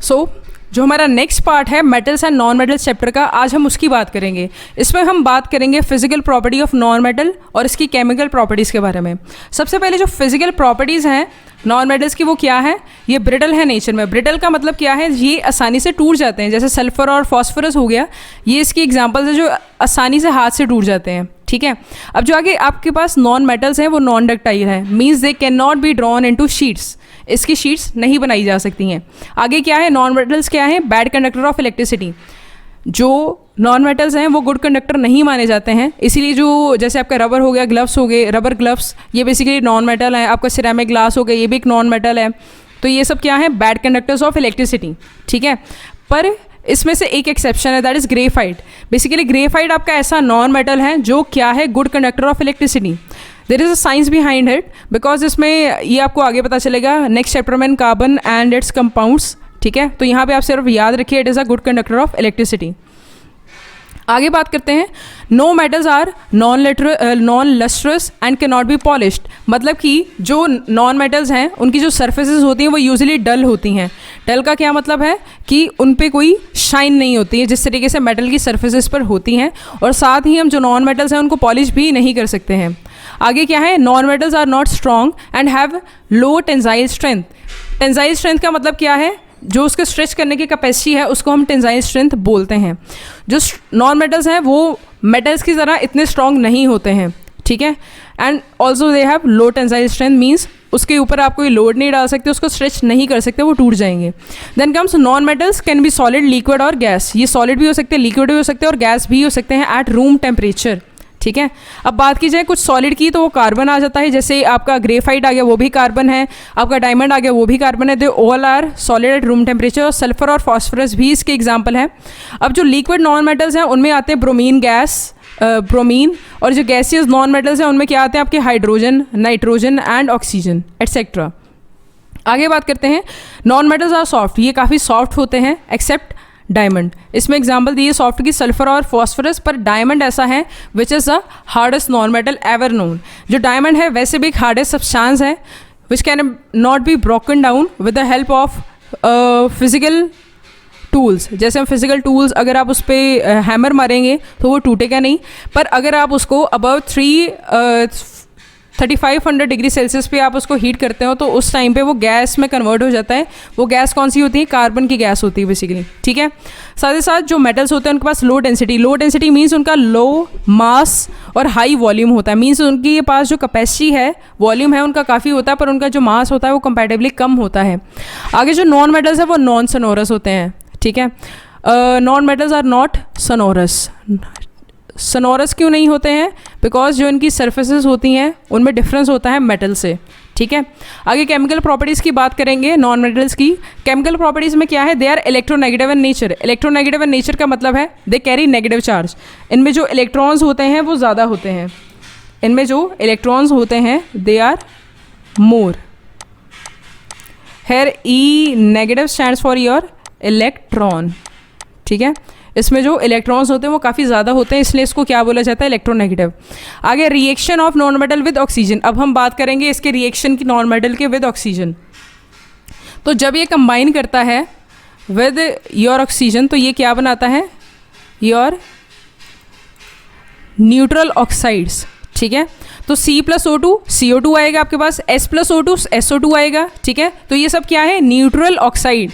सो जो हमारा next part है metals and non metals chapter का, आज हम उसकी बात करेंगे। इसमें हम बात करेंगे physical property of non metal और इसकी केमिकल प्रॉपर्टीज़ के बारे में। सबसे पहले जो फिजिकल प्रॉपर्टीज़ हैं नॉन मेटल्स की वो क्या है, ये ब्रिटल है नेचर में। ब्रिटल का मतलब क्या है, ये आसानी से टूट जाते हैं, जैसे सल्फर और फॉस्फोरस हो गया, ये इसकी एग्जांपल्स है जो आसानी से हाथ से टूट जाते हैं। ठीक है, अब जो आगे आपके पास नॉन मेटल्स हैं वो नॉन डक्टाइल है, means they can not be drawn into sheets, इसकी शीट्स नहीं बनाई जा सकती हैं। आगे क्या है, नॉन मेटल्स क्या है, बैड कंडक्टर ऑफ इलेक्ट्रिसिटी। जो नॉन मेटल्स हैं वो गुड कंडक्टर नहीं माने जाते हैं, इसीलिए जो जैसे आपका रबर हो गया, ग्लव्स हो गए, रबर ग्लव्स ये बेसिकली नॉन मेटल है। आपका सिरेमिक ग्लास हो गया, ये भी एक नॉन मेटल है। तो ये सब क्या है, बैड कंडक्टर्स ऑफ इलेक्ट्रिसिटी। ठीक है, पर इसमें से एक एक्सेप्शन है, that is graphite. Basically graphite आपका ऐसा नॉन मेटल है जो क्या है, good conductor of electricity. There is a science behind it, because इसमें ये आपको आगे पता चलेगा नेक्स्ट चैप्टर में, कार्बन एंड इट्स कंपाउंड्स। ठीक है, तो यहाँ पे आप सिर्फ याद रखिए it is a good conductor of electricity. आगे बात करते हैं, no metals are non lustrous and can not B polished. मतलब कि जो नॉन मेटल्स हैं उनकी जो सर्फेसेस होती हैं वो यूजुअली डल होती हैं। डल का क्या मतलब है कि उन पे कोई शाइन नहीं होती है जिस तरीके से मेटल की सर्फेसेस पर होती हैं, और साथ ही हम जो नॉन मेटल्स हैं उनको पॉलिश भी नहीं कर सकते हैं। आगे क्या है, non metals are not strong and have low tensile strength. Tensile strength का मतलब क्या है, जो उसके स्ट्रेच करने की कैपेसिटी है उसको हम टेंसाइल स्ट्रेंथ बोलते हैं। जो नॉन मेटल्स हैं वो मेटल्स की तरह इतने स्ट्रॉन्ग नहीं होते हैं। ठीक है, and also they have low tensile strength, means उसके ऊपर आप कोई लोड नहीं डाल सकते, उसको स्ट्रेच नहीं कर सकते, वो टूट जाएंगे। Then comes non metals can be solid, liquid और गैस। ये सॉलिड भी हो सकते हैं, लिक्विड भी हो सकते हैं और गैस भी हो सकते हैं एट रूम टेम्परेचर। ठीक है, अब बात की जाए कुछ सॉलिड की तो वो कार्बन आ जाता है, जैसे आपका ग्रेफाइट आ गया वो भी कार्बन है, आपका डायमंड आ गया वो भी कार्बन है। They all are solid at room temperature. और सल्फर और फॉस्फोरस भी इसके एग्जाम्पल है। अब जो लिक्विड नॉन मेटल्स हैं उनमें आते हैं ब्रोमीन गैस, ब्रोमीन, और जो गैसियस नॉन मेटल्स हैं उनमें क्या आते हैं आपके hydrogen, nitrogen and oxygen etcetera. आगे बात करते हैं, नॉन मेटल्स आर सॉफ्ट, ये काफ़ी सॉफ्ट होते हैं एक्सेप्ट डायमंड। इसमें एग्जाम्पल दिए सॉफ्ट की सल्फर और फॉस्फोरस, पर डायमंड ऐसा है which is the hardest non metal ever known. जो डायमंड है वैसे भी एक हार्डेस्ट सब्सटेंस है which can not be broken down with the help of physical tools. जैसे हम फिजिकल टूल्स अगर आप उस पर हैमर मारेंगे तो वो टूटेगा नहीं, पर अगर आप उसको अबाउ 3500 डिग्री सेल्सियस पे आप उसको हीट करते हो तो उस टाइम पे वो गैस में कन्वर्ट हो जाता है। वो गैस कौन सी होती है, कार्बन की गैस होती है बेसिकली। ठीक है, साथ ही साथ जो मेटल्स होते हैं उनके पास low density. Low density means उनका लो मास और हाई वॉल्यूम होता है, मीन्स उनके पास जो कैपेसिटी है, वॉल्यूम है उनका काफ़ी होता है, पर उनका जो मास होता है वो कंपैरेटिवली कम होता है। आगे जो नॉन मेटल्स है वो नॉन सनोरस होते हैं। ठीक है, नॉन मेटल्स आर नॉट सनोरस। सनोरस क्यों नहीं होते हैं, बिकॉज जो इनकी सर्फेसेस होती हैं उनमें डिफरेंस होता है मेटल से। ठीक है, आगे केमिकल प्रॉपर्टीज़ की बात करेंगे नॉन मेटल्स की। केमिकल प्रॉपर्टीज़ में क्या है, they are electronegative in nature. Electronegative in nature का मतलब है दे कैरी नेगेटिव चार्ज। इनमें जो इलेक्ट्रॉन्स होते हैं वो ज़्यादा होते हैं, इनमें जो इलेक्ट्रॉन्स होते हैं they are more. Here E negative stands for your electron. ठीक है, इसमें जो इलेक्ट्रॉन्स होते हैं वो काफ़ी ज़्यादा होते हैं, इसलिए इसको क्या बोला जाता है, इलेक्ट्रोनेगेटिव। आगे reaction of non metal with oxygen. अब हम बात करेंगे इसके रिएक्शन की नॉन मेटल के विद ऑक्सीजन। तो जब ये कंबाइन करता है विद योर ऑक्सीजन तो ये क्या बनाता है, योर न्यूट्रल ऑक्साइड्स। ठीक है, तो C+O2 CO2 आएगा आपके पास, S+O2 SO2 आएगा। ठीक है, तो ये सब क्या है, न्यूट्रल ऑक्साइड।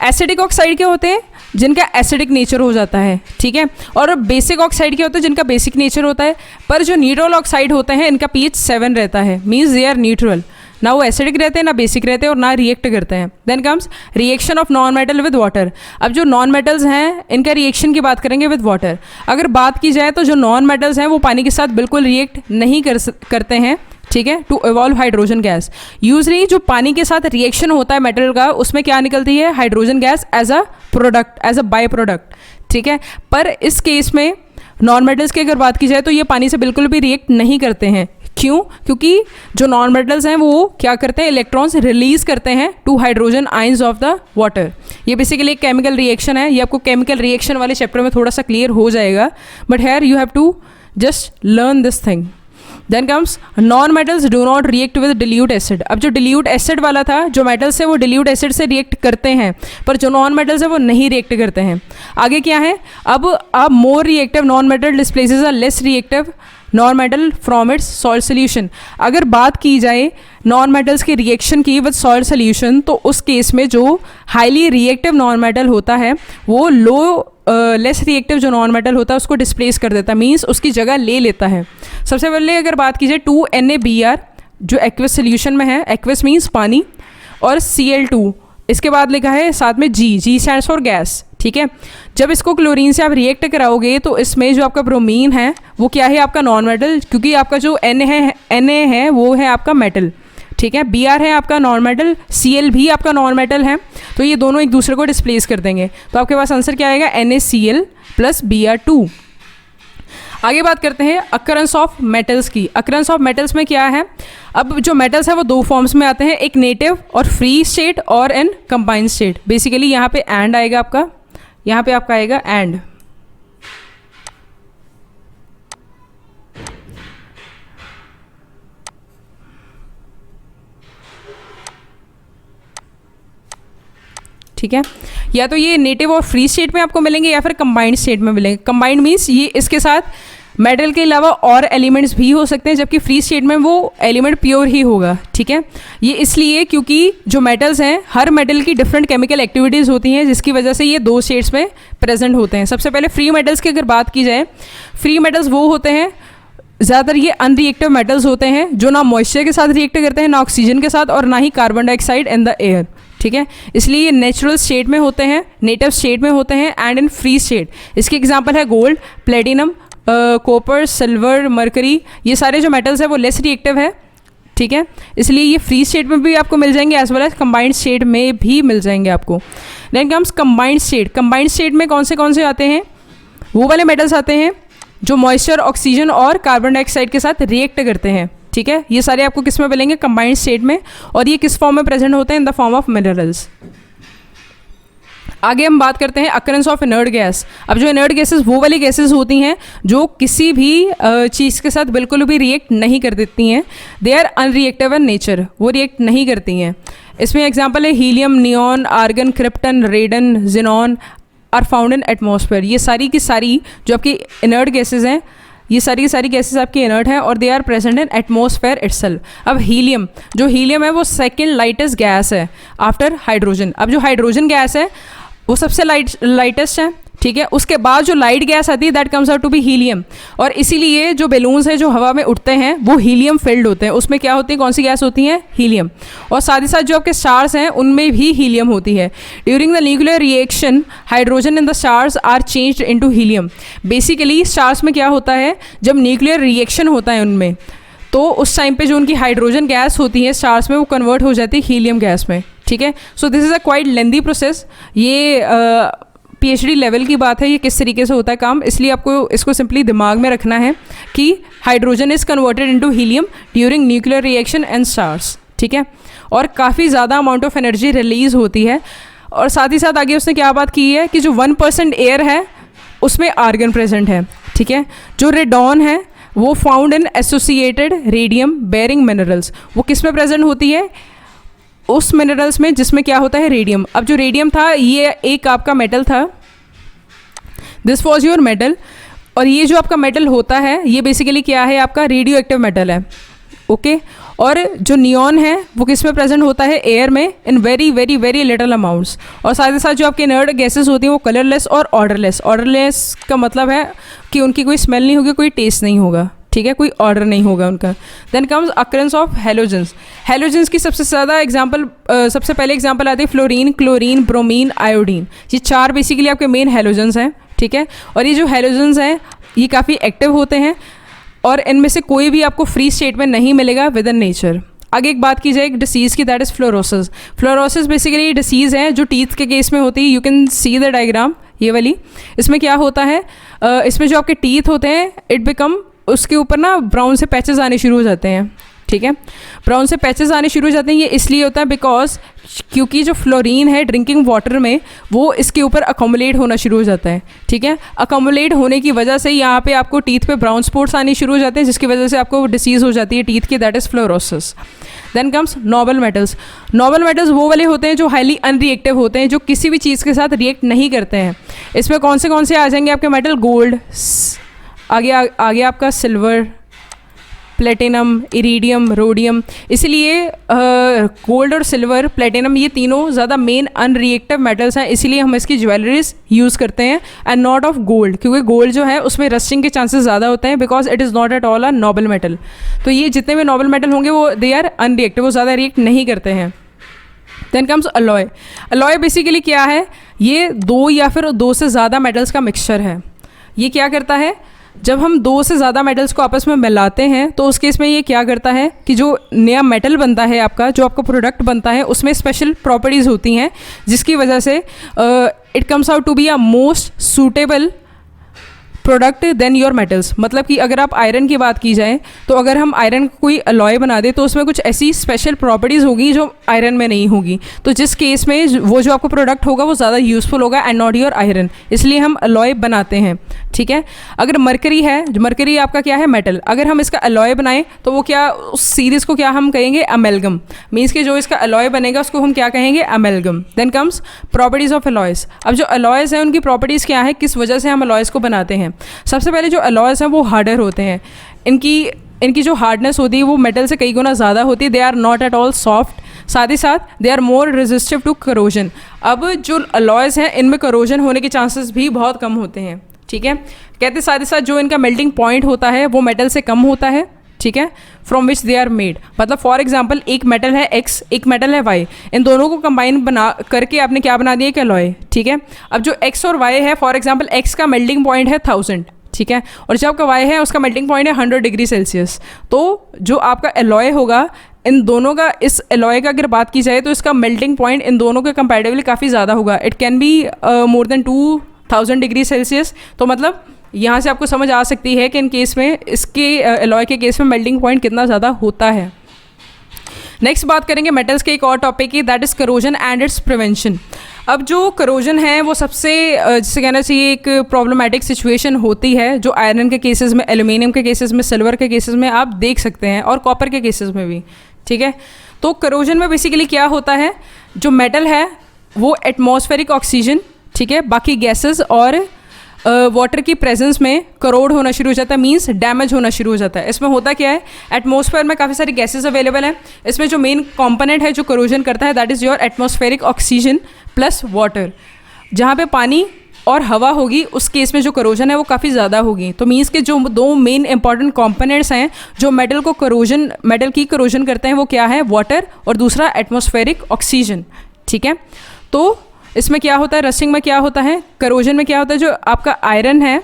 एसिडिक ऑक्साइड क्या होते हैं, जिनका एसिडिक नेचर हो जाता है। ठीक है, और बेसिक ऑक्साइड क्या होता है, जिनका बेसिक नेचर होता है। पर जो न्यूट्रल ऑक्साइड होते हैं इनका pH 7 रहता है, मीन्स दे आर न्यूट्रल। ना वो एसिडिक रहते हैं, ना बेसिक रहते हैं, और ना रिएक्ट करते हैं। Then comes reaction of non metal with water. अब जो नॉन मेटल्स हैं इनका रिएक्शन की बात करेंगे विद वाटर। अगर बात की जाए तो जो नॉन मेटल्स हैं वो पानी के साथ बिल्कुल रिएक्ट नहीं करते हैं। ठीक है, to evolve hydrogen gas. Usually जो पानी के साथ रिएक्शन होता है मेटल का उसमें क्या निकलती है, hydrogen gas as a product, as a by product. ठीक है, पर इस केस में नॉन मेटल्स की अगर बात की जाए तो ये पानी से बिल्कुल भी रिएक्ट नहीं करते हैं। क्यों, क्योंकि जो नॉन मेटल्स हैं वो क्या करते हैं, इलेक्ट्रॉन्स रिलीज करते हैं to hydrogen ions of the water. ये बेसिकली एक केमिकल रिएक्शन है, ये आपको केमिकल रिएक्शन वाले चैप्टर में थोड़ा सा क्लियर हो जाएगा, but here you have to just learn this thing. Then comes non metals do not react with dilute acid. अब जो डिल्यूट एसिड वाला था, जो मेटल्स है वो डिल्यूट एसिड से रिएक्ट करते हैं, पर जो नॉन मेटल्स है वो नहीं रिएक्ट करते हैं। आगे क्या है, अब more reactive non metal displaces a less reactive non metal from its salt solution. अगर बात की जाए नॉन मेटल्स की रिएक्शन की विद सॉल्ट सोल्यूशन, तो उस केस में जो हाईली रिएक्टिव नॉन मेटल होता है वो लेस रिएक्टिव जो नॉन मेटल होता है उसको डिस्प्लेस कर देता है, मीन्स उसकी जगह ले लेता है। सबसे पहले अगर बात की जाए 2NaBr जो एक्वस सोल्यूशन में है, एक्वस मीन्स पानी, और Cl2, इसके बाद लिखा है साथ में जी स्टैंड्स फॉर गैस, ठीक है। जब इसको क्लोरीन से आप रिएक्ट कराओगे तो इसमें जो आपका ब्रोमीन है वो क्या है, आपका नॉन मेटल, क्योंकि आपका जो Na है वो है आपका मेटल, ठीक है। Br है आपका नॉन मेटल, Cl भी आपका नॉन मेटल है, तो ये दोनों एक दूसरे को डिस्प्लेस कर देंगे। तो आपके पास आंसर क्या आएगा, NaCl प्लस Br2। आगे बात करते हैं अकरेंस ऑफ मेटल्स की। अकरेंस ऑफ मेटल्स में क्या है, अब जो मेटल्स है वो दो फॉर्म्स में आते हैं, एक नेटिव और फ्री स्टेट और एन कंबाइंड स्टेट। बेसिकली यहाँ पे एंड आएगा आपका, यहाँ पे आपका आएगा एंड। ठीक है, या तो ये नेटिव और फ्री स्टेट में आपको मिलेंगे या फिर कंबाइंड स्टेट में मिलेंगे। कंबाइंड मीन्स ये इसके साथ मेटल के अलावा और एलिमेंट्स भी हो सकते हैं, जबकि फ्री स्टेट में वो एलिमेंट प्योर ही होगा, ठीक है। ये इसलिए क्योंकि जो मेटल्स हैं, हर मेटल की डिफरेंट केमिकल एक्टिविटीज़ होती हैं, जिसकी वजह से ये दो स्टेट्स में प्रेजेंट होते हैं। सबसे पहले फ्री मेटल्स की अगर बात की जाए, फ्री मेटल्स वो होते हैं, ज़्यादातर ये अनरिएक्टिव मेटल्स होते हैं जो ना मॉइस्चर के साथ रिएक्ट करते हैं, ना ऑक्सीजन के साथ, और ना ही carbon dioxide in the air, ठीक है। इसलिए ये नेचुरल स्टेट में होते हैं, नेटिव स्टेट में होते हैं एंड इन फ्री स्टेट। इसके एग्जांपल है gold, platinum, copper, silver, mercury. ये सारे जो मेटल्स है वो लेस रिएक्टिव है, ठीक है, इसलिए ये फ्री स्टेट में भी आपको मिल जाएंगे as well as combined state में भी मिल जाएंगे आपको। Then comes combined state. Combined state में कौन से आते हैं, वो वाले मेटल्स आते हैं जो मॉइस्चर, ऑक्सीजन और कार्बन डाइऑक्साइड के साथ रिएक्ट करते हैं, ठीक है। ये सारे आपको किस में मिलेंगे, कंबाइंड स्टेट में, और ये किस फॉर्म में प्रेजेंट होते हैं, in the form of minerals. आगे हम बात करते हैं अकरेंस ऑफ इनर्ट गैस। अब जो इनर्ट गैसेस वो वाली गैसेस होती हैं जो किसी भी चीज़ के साथ बिल्कुल भी रिएक्ट नहीं कर देती हैं, they are unreactive in nature, वो रिएक्ट नहीं करती हैं। इसमें एग्जांपल है helium, neon, argon, krypton, radon, xenon are found in atmosphere. ये सारी की सारी जो आपकी इनर्ट गैसेज हैं, ये सारी की सारी गैसेज आपकी इनर्ट हैं और they are present in atmosphere itself. अब हीलियम, जो हीलियम है वो सेकंड लाइटेस्ट गैस है आफ्टर हाइड्रोजन। अब जो हाइड्रोजन गैस है वो सबसे लाइटेस्ट है, ठीक है। उसके बाद जो लाइट गैस आती है that comes out to be helium, और इसीलिए जो बैलून्स हैं जो हवा में उड़ते हैं वो हीलियम फिल्ड होते हैं। उसमें क्या होती है, कौन सी गैस होती है, हीलियम। और साथ ही साथ जो आपके स्टार्स हैं उनमें भी हीलियम होती है। During the nuclear reaction hydrogen in the stars are changed into helium. Basically stars में क्या होता है, जब न्यूक्लियर रिएक्शन होता है उनमें, तो उस टाइम पे जो उनकी हाइड्रोजन गैस होती है स्टार्स में वो कन्वर्ट हो जाती है हीलियम गैस में, ठीक है। So this is a quite lengthy process. ये PhD लेवल की बात है, ये किस तरीके से होता है काम, इसलिए आपको इसको सिंपली दिमाग में रखना है कि hydrogen is converted into helium during nuclear reaction and stars, ठीक है। और काफ़ी ज़्यादा अमाउंट ऑफ एनर्जी रिलीज होती है। और साथ ही साथ आगे उसने क्या बात की है कि जो 1% एयर है उसमें आर्गन प्रेजेंट है, ठीक है। जो रेडॉन है वो found in associated radium bearing minerals, वो किस में प्रेजेंट होती है, उस मिनरल्स में जिसमें क्या होता है, रेडियम। अब जो रेडियम था ये एक आपका मेटल था, दिस वॉज योर मेटल, और ये जो आपका मेटल होता है ये बेसिकली क्या है, आपका रेडियो एक्टिव मेटल है, ओके। और जो नियॉन है वो किस में प्रेजेंट होता है, एयर में, in very very very little amounts. और साथ ही साथ जो आपके इनर्ट गैसेस होती हैं वो कलरलेस और ऑर्डरलेस। ऑर्डरलेस का मतलब है कि उनकी कोई स्मेल नहीं होगी, कोई टेस्ट नहीं होगा, ठीक है, कोई ऑर्डर नहीं होगा उनका। Then comes occurrence of halogens. Halogens की सबसे ज़्यादा एग्जांपल, सबसे पहले एग्जांपल आती है फ्लोरीन, क्लोरीन, ब्रोमीन, आयोडीन। ये चार बेसिकली आपके मेन हेलोजेंस हैं, ठीक है। और ये जो हेलोजेंस हैं ये काफ़ी एक्टिव होते हैं और इनमें से कोई भी आपको फ्री स्टेट में नहीं मिलेगा विद इन नेचर। आगे एक बात की जाए एक डिसीज़ की, that is fluorosis. Fluorosis basically disease है जो टीथ के केस में होती है। You can see the diagram, ये वाली। इसमें क्या होता है, इसमें जो आपके टीथ होते हैं इट बिकम, उसके ऊपर ना ब्राउन से पैचेस आने शुरू हो जाते हैं, ठीक है। ब्राउन से पैचेस आने शुरू हो जाते हैं, ये इसलिए होता है बिकॉज क्योंकि जो फ्लोरीन है ड्रिंकिंग वाटर में वो इसके ऊपर अकोमुलेट होना शुरू हो जाता है, ठीक है। अकोमुलेट होने की वजह से यहाँ पे आपको टीथ पे ब्राउन स्पॉट्स आने शुरू हो जाते हैं, जिसकी वजह से आपको डिसीज़ हो जाती है टीथ की, that is fluorosis. Then comes noble metals. Noble metals वो वाले होते हैं जो हाईली अनरिएक्टिव होते हैं, जो किसी भी चीज़ के साथ रिएक्ट नहीं करते हैं। इसमें कौन से आ जाएंगे आपके मेटल? गोल्ड, आगे आपका सिल्वर, प्लेटिनम, इरीडियम, रोडियम। इसलिए गोल्ड और सिल्वर, प्लेटिनम ये तीनों ज़्यादा मेन अनरिएक्टिव मेटल्स हैं, इसीलिए हम इसकी ज्वेलरीज यूज़ करते हैं एंड नॉट ऑफ गोल्ड, क्योंकि गोल्ड जो है उसमें रस्टिंग के चांसेस ज़्यादा होते हैं because it is not at all a Nobel metal. तो ये जितने भी नोबल मेटल होंगे वो दे आर अनरिएक्टिव, वो ज़्यादा रिएक्ट नहीं करते हैं। Then comes alloy. Alloy basically क्या है? ये दो या फिर दो से ज़्यादा मेटल्स का मिक्सचर है। ये क्या करता है? जब हम दो से ज़्यादा मेटल्स को आपस में मिलाते हैं तो उस केस में ये क्या करता है कि जो नया मेटल बनता है आपका, जो आपका प्रोडक्ट बनता है, उसमें स्पेशल प्रॉपर्टीज़ होती हैं जिसकी वजह से it comes out to be a most suitable product then your metals. मतलब कि अगर आप आयरन की बात की जाए तो अगर हम आयरन का कोई अलॉय बना दे तो उसमें कुछ ऐसी स्पेशल प्रॉपर्टीज़ होगी जो आयरन में नहीं होगी, तो जिस केस में वो जो आपका प्रोडक्ट होगा वो ज़्यादा यूज़फुल होगा एंड नॉट योर आयरन, इसलिए हम अलॉय बनाते हैं, ठीक है। अगर मरकरी है, मरकरी आपका क्या है? मेटल। अगर हम इसका अलॉय बनाएं तो वो क्या, उस सीरीज़ को क्या हम कहेंगे? अमेलगम। मीन्स कि जो इसका अलॉय बनेगा उसको हम क्या कहेंगे? Amalgam. Then comes properties of alloys. अब जो अलॉयज़ हैं उनकी प्रॉपर्टीज़ क्या है, किस वजह से हम अलॉयज़ को बनाते हैं? सबसे पहले जो अलॉयज़ हैं वो हार्डर होते हैं। इनकी जो हार्डनेस होती है वो मेटल से कई गुना ज़्यादा होती है। They are not at all soft, साथ ही साथ they are more resistive to corrosion. अब जो अलॉयज़ हैं इनमें करोजन होने के चांसेस भी बहुत कम होते हैं, ठीक है। कहते साथ ही साथ जो इनका मेल्टिंग पॉइंट होता है वो मेटल से कम होता है, ठीक है, from which they are made. मतलब फॉर एग्जाम्पल एक मेटल है एक्स, एक मेटल है वाई, इन दोनों को कंबाइन बना करके आपने क्या बना दिया? एक अलॉय, ठीक है। अब जो एक्स और वाई है, फॉर एग्जाम्पल एक्स का मेल्टिंग पॉइंट है 1000, ठीक है, और जो आपका वाई है उसका मेल्टिंग पॉइंट है 100 डिग्री सेल्सियस। तो जो आपका अलॉय होगा इन दोनों का, इस अलॉय का अगर बात की जाए तो इसका मेल्टिंग पॉइंट इन दोनों के कंपैरेटिवली काफ़ी ज़्यादा होगा। It can be more than 2000 degree Celsius. तो मतलब यहाँ से आपको समझ आ सकती है कि इन केस में, इसके अलॉय के केस में मेल्टिंग पॉइंट कितना ज़्यादा होता है। नेक्स्ट बात करेंगे मेटल्स के एक और टॉपिक की, that is corrosion and it's prevention. अब जो करोजन है वो सबसे जिसे कहना चाहिए एक प्रॉब्लमेटिक सिचुएशन होती है, जो आयरन के केसेस में, एल्यूमिनियम के केसेस में, सिल्वर के केसेस में आप देख सकते हैं, और कॉपर के केसेस में भी, ठीक है। तो करोजन में बेसिकली क्या होता है, जो मेटल है वो एटमॉस्फेरिक ऑक्सीजन, ठीक है, बाकी गैसेस और वाटर की प्रेजेंस में करोड होना शुरू हो जाता है, मींस डैमेज होना शुरू हो जाता है। इसमें होता क्या है, एटमॉस्फेयर में काफ़ी सारी गैसेस अवेलेबल हैं, इसमें जो मेन कंपोनेंट है जो करोजन करता है that is your atmospheric oxygen plus water. जहाँ पे पानी और हवा होगी उस केस में जो करोजन है वो काफ़ी ज़्यादा होगी। तो मीन्स के जो दो मेन इंपॉर्टेंट कंपोनेंट्स हैं जो मेटल की करोजन करते हैं वो क्या है? वाटर और दूसरा एटमॉस्फेरिक ऑक्सीजन, ठीक है। तो इसमें क्या होता है, रस्टिंग में क्या होता है, करोजन में क्या होता है, जो आपका आयरन है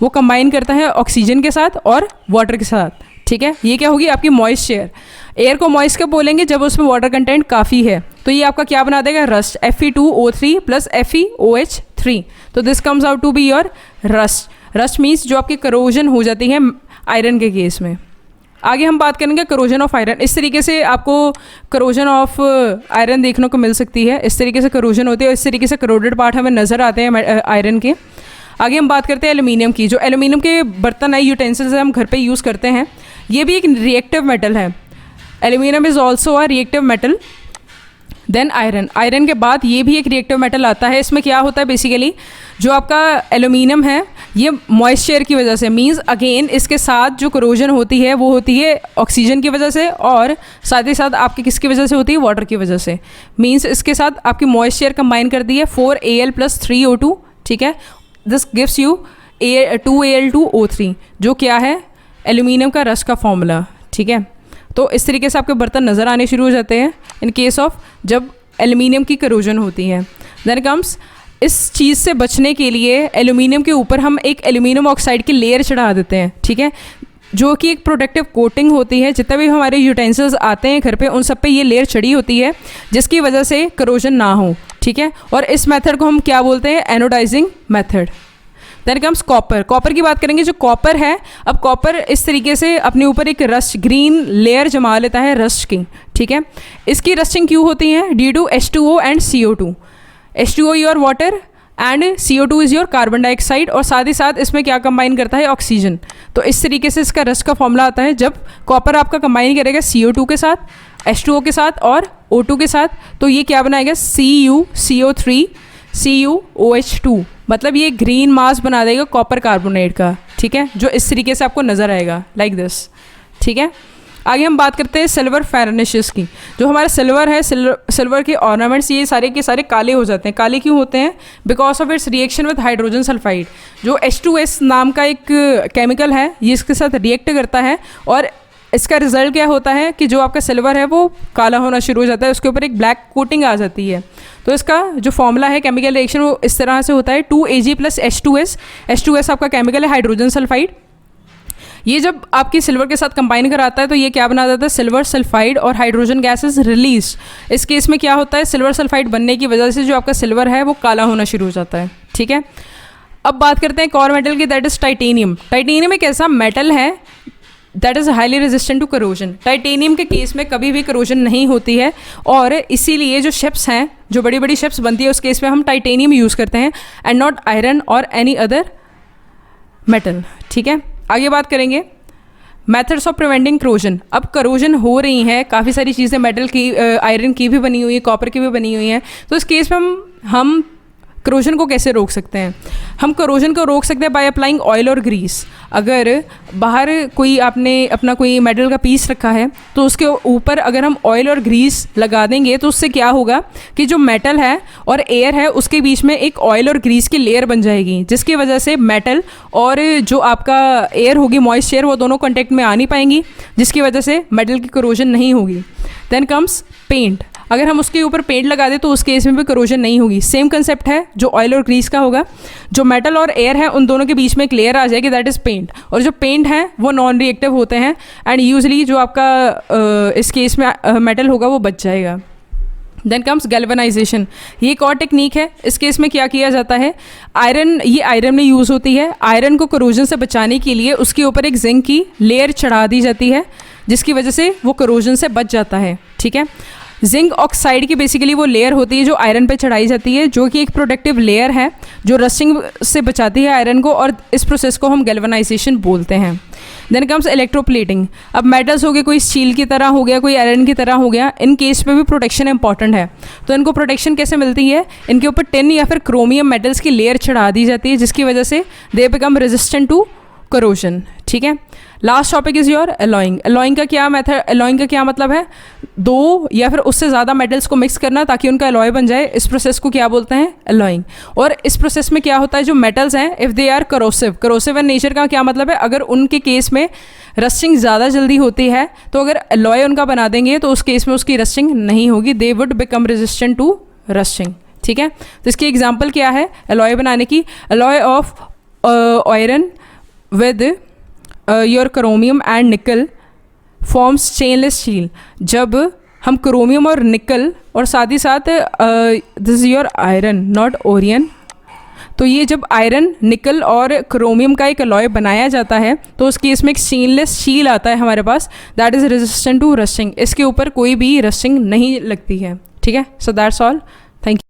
वो कंबाइन करता है ऑक्सीजन के साथ और वाटर के साथ, ठीक है। ये क्या होगी? आपकी मॉइस्ट एयर। एयर को मॉइस्ट कब बोलेंगे? जब उसमें वाटर कंटेंट काफ़ी है। तो ये आपका क्या बना देगा? Rust, Fe2O3 plus FeOH3। तो this comes out to be your rust. Rust means जो आपकी करोजन हो जाती है आयरन के केस में। आगे हम बात करेंगे करोजन ऑफ आयरन। इस तरीके से आपको करोजन ऑफ आयरन देखने को मिल सकती है, इस तरीके से करोजन होती है, इस तरीके से करोडेड पार्ट हमें नज़र आते हैं आयरन के। आगे हम बात करते हैं एल्यूमिनियम की। जो एल्यूमिनियम के बर्तन है, यूटेंसिल्स हम घर पे यूज़ करते हैं, ये भी एक रिएक्टिव मेटल है। Aluminium is also a reactive metal. Then iron के बाद ये भी एक रिएक्टिव मेटल आता है। इसमें क्या होता है बेसिकली, जो आपका एल्यूमिनियम है ये मॉइस्चर की वजह से, मींस अगेन इसके साथ जो करोजन होती है वो होती है ऑक्सीजन की वजह से, और साथ ही साथ आपकी किसकी वजह से होती है? वाटर की वजह से। मींस इसके साथ आपकी मॉइस्चर कंबाइन कर दी है 4Al + 3O2, ठीक है। दिस गिव्स यू 2Al2O3, जो क्या है? एल्यूमिनियम का रस्ट का फॉर्मूला, ठीक है। तो इस तरीके से आपके बर्तन नज़र आने शुरू हो जाते हैं इन केस ऑफ जब एल्यूमिनियम की करोजन होती है। देन कम्स, इस चीज़ से बचने के लिए एल्यूमिनियम के ऊपर हम एक एल्यूमिनियम ऑक्साइड की लेयर चढ़ा देते हैं, ठीक है, जो कि एक प्रोटेक्टिव कोटिंग होती है। जितने भी हमारे यूटेंसिल्स आते हैं घर पे उन सब पे ये लेयर चढ़ी होती है, जिसकी वजह से करोजन ना हो, ठीक है। और इस मेथड को हम क्या बोलते हैं? Anodising method. Then comes copper. Copper की बात करेंगे, जो कॉपर है, अब कॉपर इस तरीके से अपने ऊपर एक रस्ट ग्रीन लेयर जमा लेता है रस्ट की, ठीक है। इसकी रस्टिंग क्यों होती है? Due to H2O and CO2। H2O your water and CO2 is your carbon dioxide, और साथ ही साथ इसमें क्या कंबाइन करता है? ऑक्सीजन। तो इस तरीके से इसका रस्ट का फॉर्मूला आता है। जब कॉपर आपका कंबाइन करेगा CO2 के साथ, H2O के साथ और O2 के साथ, तो ये क्या बनाएगा? CuCO3 CuOH2, मतलब ये ग्रीन मास बना देगा कॉपर कार्बोनेट का, ठीक है, जो इस तरीके से आपको नज़र आएगा लाइक दिस, ठीक है। आगे हम बात करते हैं सिल्वर फर्निशेस की। जो हमारा सिल्वर है, सिल्वर के ऑर्नामेंट्स ये सारे के सारे काले हो जाते हैं। काले क्यों होते हैं? Because of its reaction with hydrogen sulphide. जो H2S नाम का एक केमिकल है, ये इसके साथ रिएक्ट करता है, और इसका रिजल्ट क्या होता है कि जो आपका सिल्वर है वो काला होना शुरू हो जाता है, उसके ऊपर एक ब्लैक कोटिंग आ जाती है। तो इसका जो फॉर्मूला है केमिकल रिएक्शन, वो इस तरह से होता है 2Ag + H2S। H2S आपका केमिकल है हाइड्रोजन सल्फाइड। ये जब आपकी सिल्वर के साथ कंबाइन कराता है तो ये क्या बना देता है? सिल्वर सल्फाइड, और हाइड्रोजन गैसेस रिलीज। इस केस में क्या होता है? सिल्वर सल्फाइड बनने की वजह से जो आपका सिल्वर है वो काला होना शुरू हो जाता है, ठीक है। अब बात करते हैं एक और मेटल की, दैट इज टाइटेनियम। टाइटेनियम एक ऐसा मेटल है that is highly resistant to corrosion. Titanium के केस में कभी भी करोजन नहीं होती है, और इसीलिए जो शिप्स हैं, जो बड़ी बड़ी शिप्स बनती है, उस केस में हम टाइटेनियम यूज़ करते हैं एंड नॉट आयरन और एनी अदर मेटल, ठीक है। आगे बात करेंगे मेथड्स ऑफ प्रिवेंटिंग करोजन। अब करोजन हो रही है, काफ़ी सारी चीज़ें मेटल की, आयरन की भी बनी हुई है, कॉपर की भी बनी हुई हैं, तो इस केस में हम करोजन को कैसे रोक सकते हैं? हम करोजन को रोक सकते हैं बाय अप्लाइंग ऑयल और ग्रीस। अगर बाहर कोई आपने अपना कोई मेटल का पीस रखा है, तो उसके ऊपर अगर हम ऑयल और ग्रीस लगा देंगे तो उससे क्या होगा कि जो मेटल है और एयर है उसके बीच में एक ऑयल और ग्रीस की लेयर बन जाएगी, जिसकी वजह से मेटल और जो आपका एयर होगी, मॉइस्ट एयर, वो दोनों कॉन्टेक्ट में आ नहीं पाएंगी, जिसकी वजह से मेटल की करोजन नहीं होगी। Then comes paint. अगर हम उसके ऊपर पेंट लगा दें तो उस केस में भी करोजन नहीं होगी। सेम कंसेप्ट है जो ऑयल और ग्रीस का होगा, जो मेटल और एयर है उन दोनों के बीच में एक लेयर आ जाएगी, दैट इज़ पेंट। और जो पेंट है वो नॉन रिएक्टिव होते हैं, एंड यूजली जो आपका इस केस में मेटल होगा वो बच जाएगा। Then comes galvanisation. ये एक और टेक्निक है। इस केस में क्या किया जाता है? आयरन, ये आयरन में यूज़ होती है। आयरन को करोजन से बचाने के लिए उसके ऊपर एक जिंक की लेयर चढ़ा दी जाती है, जिसकी वजह से वो करोजन से बच जाता है, ठीक है। जिंक ऑक्साइड की बेसिकली वो लेयर होती है जो आयरन पे चढ़ाई जाती है, जो कि एक प्रोटेक्टिव लेयर है जो रस्टिंग से बचाती है आयरन को, और इस प्रोसेस को हम गैल्वेनाइजेशन बोलते हैं। Then comes electroplating. अब मेटल्स हो गए, कोई स्टील की तरह हो गया, कोई आयरन की तरह हो गया, इन केस में भी प्रोटेक्शन इंपॉर्टेंट है। तो इनको प्रोटेक्शन कैसे मिलती है? इनके ऊपर टिन या फिर क्रोमियम मेटल्स की लेयर चढ़ा दी जाती है, जिसकी वजह से they become resistant to corrosion, ठीक है। Last topic is your alloying. Alloying का क्या मेथड, एलॉइंग का क्या मतलब है? दो या फिर उससे ज़्यादा मेटल्स को मिक्स करना ताकि उनका एलॉय बन जाए। इस प्रोसेस को क्या बोलते हैं? एलॉइंग। और इस प्रोसेस में क्या होता है, जो मेटल्स हैं, if they are corrosive, corrosive in nature का क्या मतलब है? अगर उनके केस में रस्टिंग ज़्यादा जल्दी होती है, तो अगर एलॉय उनका बना देंगे तो उस केस में उसकी रस्टिंग नहीं होगी, they would become resistant to rusting, ठीक है। तो इसकी एग्जाम्पल क्या है एलॉय बनाने की? Alloy of iron with your chromium and nickel forms stainless steel। जब हम क्रोमियम और निकल और साथ ही साथ this is your iron not Orion, तो ये जब आयरन, निकल और क्रोमियम का एक अलॉय बनाया जाता है तो उस केस में एक स्टेनलेस स्टील आता है हमारे पास, that is resistant to rusting. इसके ऊपर कोई भी रस्टिंग नहीं लगती है, ठीक है। So that's all, thank you.